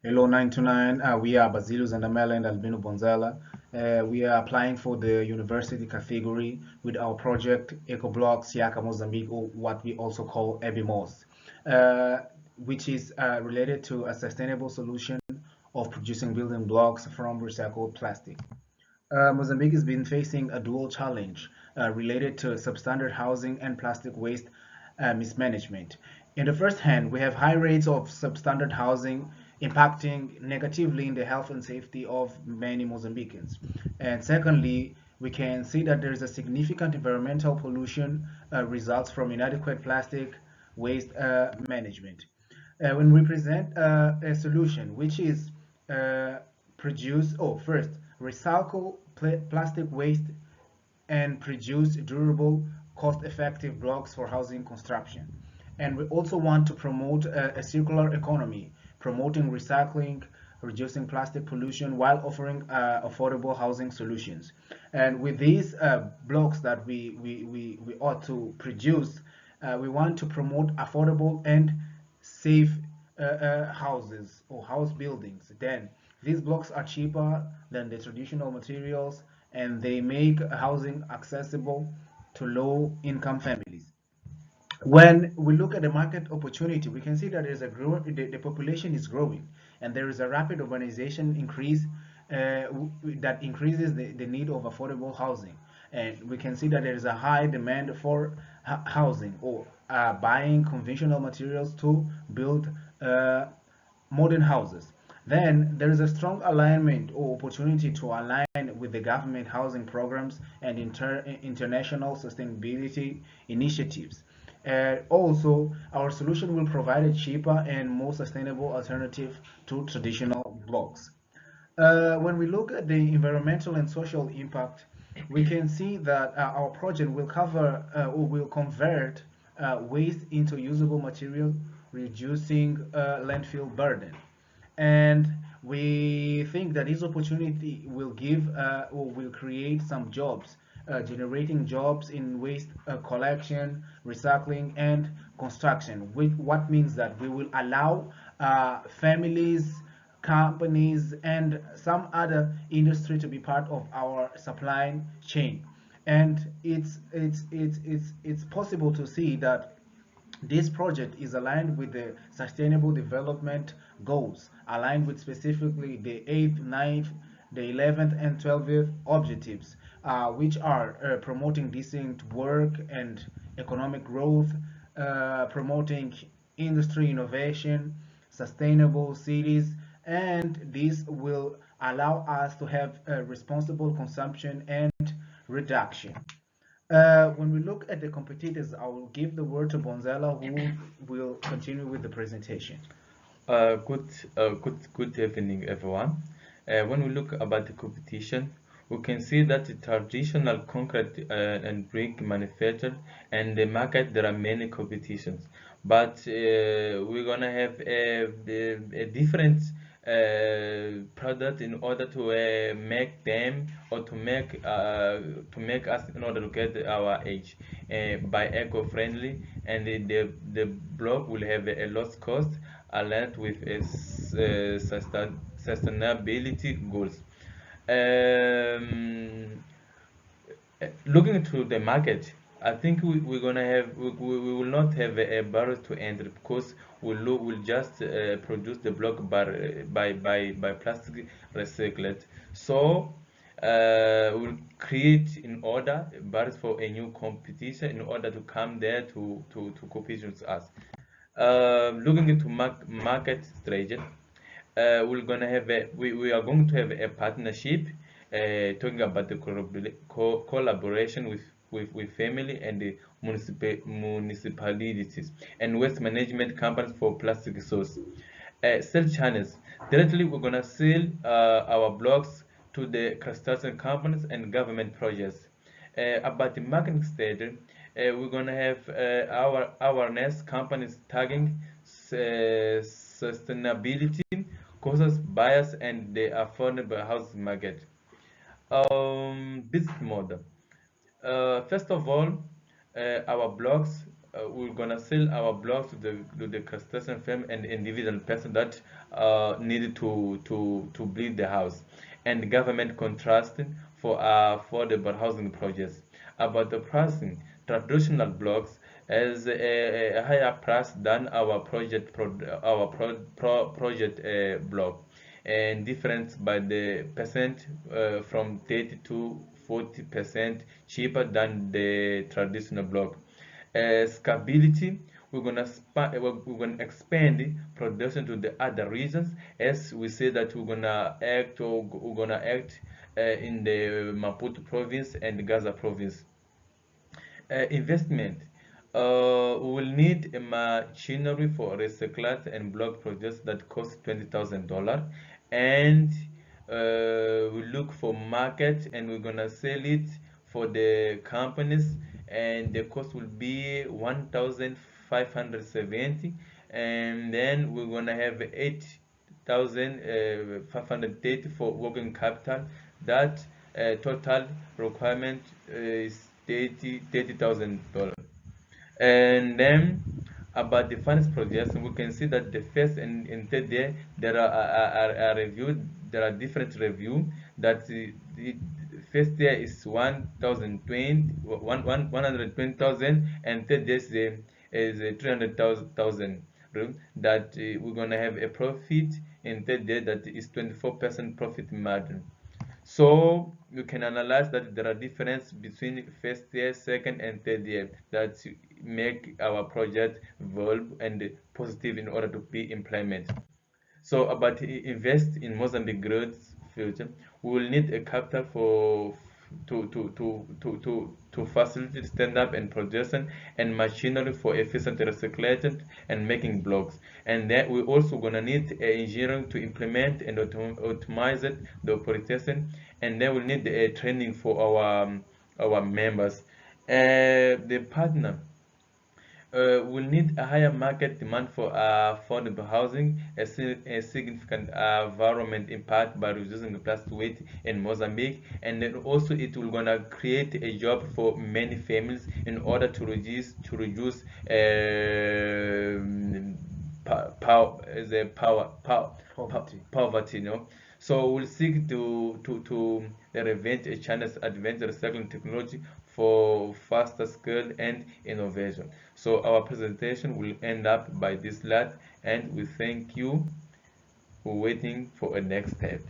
Hello 929. We are Basilus and Amela and Albino Bonzella. We are applying for the university category with our project EcoBlocks Yaka Mozambique, or what we also call EBYMOZ, which is related to a sustainable solution of producing building blocks from recycled plastic. Mozambique has been facing a dual challenge related to substandard housing and plastic waste mismanagement. In the first hand, we have high rates of substandard housing impacting negatively in the health and safety of many Mozambicans. And secondly, we can see that there is a significant environmental pollution results from inadequate plastic waste management. When we present a solution which is uh, produce, first, recycle plastic waste and produce durable, cost-effective blocks for housing construction. And we also want to promote a circular economy, promoting recycling, reducing plastic pollution while offering affordable housing solutions. And with these blocks that we ought to produce, we want to promote affordable and safe houses or house buildings. Then these blocks are cheaper than the traditional materials and they make housing accessible to low income families. When we look at the market opportunity, we can see that there's a the population is growing and there is a rapid urbanization increase that increases the need of affordable housing. And we can see that there is a high demand for housing or buying conventional materials to build modern houses. Then there is a strong alignment or opportunity to align with the government housing programs and international sustainability initiatives. Also, our solution will provide a cheaper and more sustainable alternative to traditional blocks. When we look at the environmental and social impact, we can see that our project will cover or will convert waste into usable material, reducing landfill burden. And we think that this opportunity will give or will create some jobs, generating jobs in waste collection, recycling, and construction. What means that we will allow families, companies, and some other industry to be part of our supply chain. And it's possible to see that this project is aligned with the Sustainable Development Goals, aligned with specifically the 8th, 9th, the 11th, and 12th objectives, which are promoting decent work and economic growth, promoting industry innovation, sustainable cities, and this will allow us to have responsible consumption and reduction. When we look at the competitors, I will give the word to Bonzella, who will continue with the presentation. Good evening, everyone. When we look about the competition, we can see that the traditional concrete and brick manufacturer and the market, there are many competitions, but we're gonna have a different product in order to make them or to make us in order to get our age by eco-friendly, and the block will have a low cost aligned with sustainability goals. Um, Looking to the market, I think we're gonna have we will not have a barrier to enter because we'll just produce the block by plastic recycled. So we'll create in order barriers for a new competition in order to come there to compete with us. Looking into market strategy, we are going to have a partnership, talking about the collaboration with family and the municipalities and waste management companies for plastic source. Sell channels. Directly, we're gonna sell our blocks to the construction companies and government projects. About the marketing stage, we're gonna have our awareness companies tagging sustainability, causes bias, and the affordable housing market. Business model. First of all, our blocks. we're gonna sell our blocks to the construction firm and individual person that needed to build the house, and government contrasting for affordable housing projects. About the pricing, traditional blocks has a higher price than our project block, and difference by the percent from 30 to 40% cheaper than the traditional block. Scalability, we're gonna expand production to the other regions, as we say that we're gonna act in the Maputo province and Gaza province. Investment. We will need a machinery for recyclate and block projects that cost $20,000, and we look for market, and we're gonna sell it for the companies, and the cost will be 1,570, and then we're gonna have 8,530 for working capital. That total requirement is $30,000. And then about the finance projection, we can see that the first and third year there are reviewed. There are different review that the first year is 120,000, and third year is 300,000. That we're gonna have a profit in third year that is 24% profit margin. So you can analyze that there are differences between first year, second, and third year that make our project viable and positive in order to be implemented. So about invest in Mozambique growth future, we will need a capital for to facilitate stand up and production and machinery for efficient recycling and making blocks. And then we also gonna need engineering to implement and optimize it, the operation, and then we need training for our members. The partner will need a higher market demand for affordable housing, a significant environment impact by reducing the plastic waste in Mozambique, and then also it will gonna create a job for many families in order to reduce poverty, you know. So we'll seek to revenge China's advanced recycling technology for faster scale and innovation. So our presentation will end up by this slide, and we thank you for waiting for a next step.